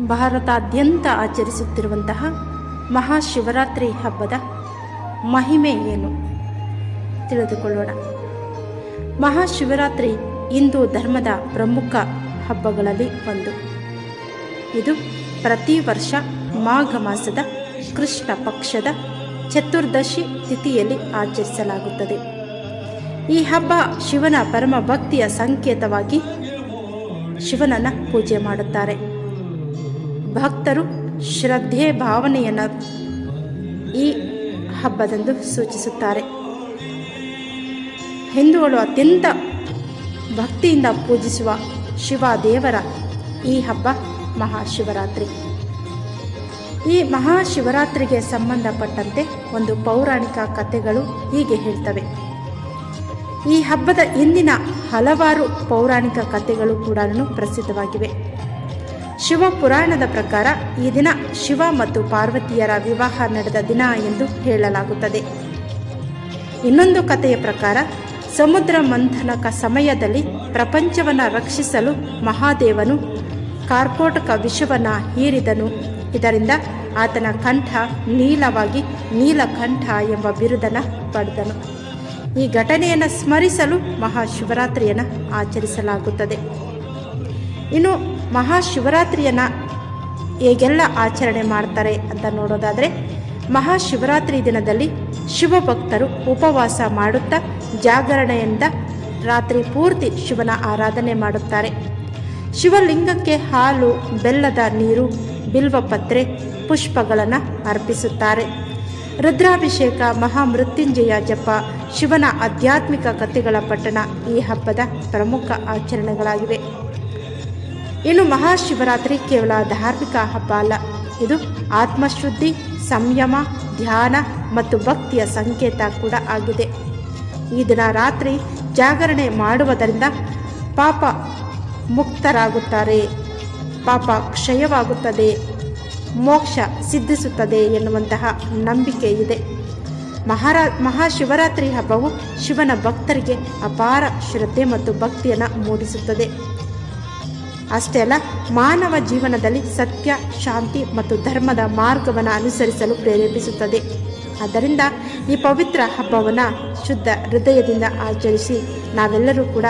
ಭಾರತಾದ್ಯಂತ ಆಚರಿಸುತ್ತಿರುವಂತಹ ಮಹಾಶಿವರಾತ್ರಿ ಹಬ್ಬದ ಮಹಿಮೆ ಏನು ತಿಳಿದುಕೊಳ್ಳೋಣ. ಮಹಾಶಿವರಾತ್ರಿ ಹಿಂದೂ ಧರ್ಮದ ಪ್ರಮುಖ ಹಬ್ಬಗಳಲ್ಲಿ ಒಂದು. ಇದು ಪ್ರತಿ ವರ್ಷ ಮಾಘ ಮಾಸದ ಕೃಷ್ಣ ಪಕ್ಷದ ಚತುರ್ದಶಿ ತಿಥಿಯಲ್ಲಿ ಆಚರಿಸಲಾಗುತ್ತದೆ. ಈ ಹಬ್ಬ ಶಿವನ ಪರಮ ಭಕ್ತಿಯ ಸಂಕೇತವಾಗಿ ಶಿವನನ್ನು ಪೂಜೆ ಮಾಡುತ್ತಾರೆ. ಭಕ್ತರು ಶ್ರದ್ಧೆ ಭಾವನೆಯನ್ನು ಈ ಹಬ್ಬದಂದು ಸೂಚಿಸುತ್ತಾರೆ. ಹಿಂದೂಗಳು ಅತ್ಯಂತ ಭಕ್ತಿಯಿಂದ ಪೂಜಿಸುವ ಶಿವ ದೇವರ ಈ ಹಬ್ಬ ಮಹಾಶಿವರಾತ್ರಿ. ಈ ಮಹಾಶಿವರಾತ್ರಿಗೆ ಸಂಬಂಧಪಟ್ಟಂತೆ ಒಂದು ಪೌರಾಣಿಕ ಕಥೆಗಳು ಹೀಗೆ ಹೇಳ್ತವೆ. ಈ ಹಬ್ಬದ ಹಿಂದಿನ ಹಲವಾರು ಪೌರಾಣಿಕ ಕಥೆಗಳು ಕೂಡ ಪ್ರಸಿದ್ಧವಾಗಿವೆ. ಶಿವ ಪುರಾಣದ ಪ್ರಕಾರ ಈ ದಿನ ಶಿವ ಮತ್ತು ಪಾರ್ವತಿಯರ ವಿವಾಹ ನಡೆದ ದಿನ ಎಂದು ಹೇಳಲಾಗುತ್ತದೆ. ಇನ್ನೊಂದು ಕಥೆಯ ಪ್ರಕಾರ ಸಮುದ್ರ ಮಂಥನಕ ಸಮಯದಲ್ಲಿ ಪ್ರಪಂಚವನ್ನು ರಕ್ಷಿಸಲು ಮಹಾದೇವನು ಕಾರ್ಕೋಟಕ ವಿಷವನ್ನು ಹೀರಿದನು. ಇದರಿಂದ ಆತನ ಕಂಠ ನೀಲವಾಗಿ ನೀಲಕಂಠ ಎಂಬ ಬಿರುದನ್ನು ಪಡೆದನು. ಈ ಘಟನೆಯನ್ನು ಸ್ಮರಿಸಲು ಮಹಾಶಿವರಾತ್ರಿಯನ್ನು ಆಚರಿಸಲಾಗುತ್ತದೆ. ಇನ್ನು ಮಹಾಶಿವರಾತ್ರಿಯನ್ನು ಹೇಗೆಲ್ಲ ಆಚರಣೆ ಮಾಡ್ತಾರೆ ಅಂತ ನೋಡೋದಾದರೆ, ಮಹಾಶಿವರಾತ್ರಿ ದಿನದಲ್ಲಿ ಶಿವಭಕ್ತರು ಉಪವಾಸ ಮಾಡುತ್ತಾ ಜಾಗರಣೆಯಿಂದ ರಾತ್ರಿ ಪೂರ್ತಿ ಶಿವನ ಆರಾಧನೆ ಮಾಡುತ್ತಾರೆ. ಶಿವಲಿಂಗಕ್ಕೆ ಹಾಲು, ಬೆಲ್ಲದ ನೀರು, ಬಿಲ್ವಪತ್ರೆ, ಪುಷ್ಪಗಳನ್ನು ಅರ್ಪಿಸುತ್ತಾರೆ. ರುದ್ರಾಭಿಷೇಕ, ಮಹಾಮೃತ್ಯುಂಜಯ ಜಪ, ಶಿವನ ಆಧ್ಯಾತ್ಮಿಕ ಕಥೆಗಳ ಪಠಣ ಈ ಹಬ್ಬದ ಪ್ರಮುಖ ಆಚರಣೆಗಳಾಗಿವೆ. ಇನ್ನು ಮಹಾಶಿವರಾತ್ರಿ ಕೇವಲ ಧಾರ್ಮಿಕ ಹಬ್ಬ ಅಲ್ಲ, ಇದು ಆತ್ಮಶುದ್ಧಿ, ಸಂಯಮ, ಧ್ಯಾನ ಮತ್ತು ಭಕ್ತಿಯ ಸಂಕೇತ ಕೂಡ ಆಗಿದೆ. ಈ ದಿನ ರಾತ್ರಿ ಜಾಗರಣೆ ಮಾಡುವುದರಿಂದ ಪಾಪ ಮುಕ್ತರಾಗುತ್ತಾರೆ, ಪಾಪ ಕ್ಷಯವಾಗುತ್ತದೆ, ಮೋಕ್ಷ ಸಿದ್ಧಿಸುತ್ತದೆ ಎನ್ನುವಂತಹ ನಂಬಿಕೆ ಇದೆ. ಮಹಾಶಿವರಾತ್ರಿ ಹಬ್ಬವು ಶಿವನ ಭಕ್ತರಿಗೆ ಅಪಾರ ಶ್ರದ್ಧೆ ಮತ್ತು ಭಕ್ತಿಯನ್ನು ಮೂಡಿಸುತ್ತದೆ. ಅಷ್ಟೇ ಅಲ್ಲ, ಮಾನವ ಜೀವನದಲ್ಲಿ ಸತ್ಯ, ಶಾಂತಿ ಮತ್ತು ಧರ್ಮದ ಮಾರ್ಗವನ್ನು ಅನುಸರಿಸಲು ಪ್ರೇರೇಪಿಸುತ್ತದೆ. ಆದ್ದರಿಂದ ಈ ಪವಿತ್ರ ಹಬ್ಬವನ್ನು ಶುದ್ಧ ಹೃದಯದಿಂದ ಆಚರಿಸಿ ನಾವೆಲ್ಲರೂ ಕೂಡ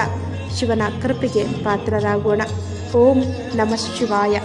ಶಿವನ ಕೃಪೆಗೆ ಪಾತ್ರರಾಗೋಣ. ಓಂ ನಮಃ ಶಿವಾಯ.